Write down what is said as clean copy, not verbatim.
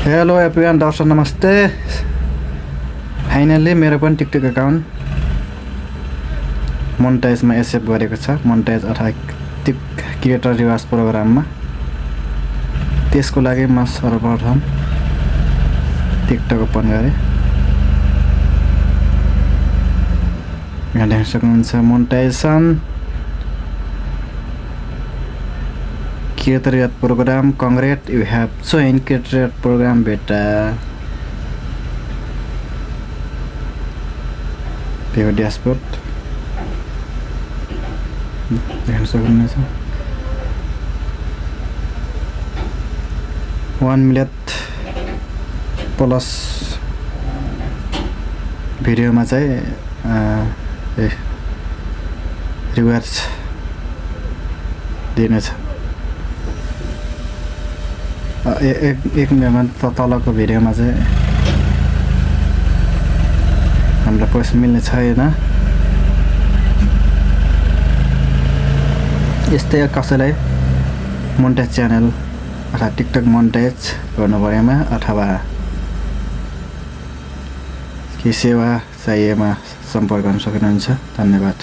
Hello everyone, दर्शक नमस्ते। Finally मेरो पनि टिकटक अकाउन्ट मोनेटाइजमा एक्सेप्ट गरेको छ। मोनेटाइज अर्थात् क्रिएटर रिवार्ड्स प्रोग्राममा। त्यसको लागि म सर्वप्रथम टिकटक ओपन गरेँ। यहाँ देख्न सक्नुहुन्छ monetisation creator reward programme. Congrats, you have join creator reward programme बेटा। त्यो ड्यासबोर्ड देख्न सक्नुहुन्छ। 1 मिलियन प्लस भिडियोमा चाहिँ रिवार्ड्स दिनेछ। एक मिलियन तलको भिडियोमा चाहिँ हामीलाई पैसा मिल्ने छैन। यस्तै कसैलाई मोनेटाइज च्यानल अथवा टिकटक मोनेटाइज गर्नु परेमा अथवा केही सेवा चाहिएमा सम्पर्क गर्न सक्नुहुन्छ। धन्यवाद।